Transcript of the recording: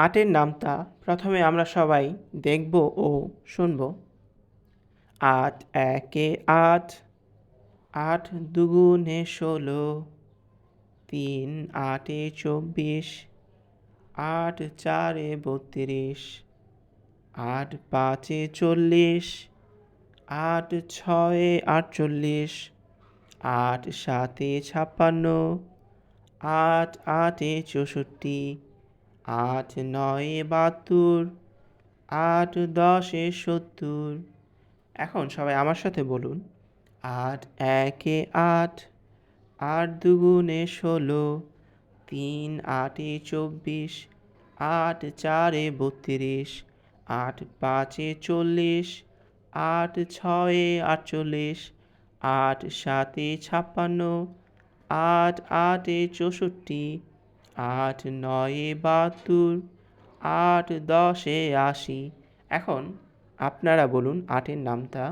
আটের নামতা প্রথমে আমরা সবাই দেখব ও শুনব। আট একে আট, আট দুগুণে 16, 3 আটে 24, আট চারে 32, আট পাঁচে 40, আট ছয়ে 48, আট সাতে 56, আট আটে 64, আট নয়ে 72, আট দশে 70। এখন সবাই আমার সাথে বলুন, আট একে আট, আট দুগুণে 16, 3 আটে 24, আট চারে 32, আট পাঁচে 40, আট ছয়ে 48, আট সাতে 56, আট আটে 64, আট নয়ে 72, আট দশে 80। এখন আপনারা বলুন আটের নামতা।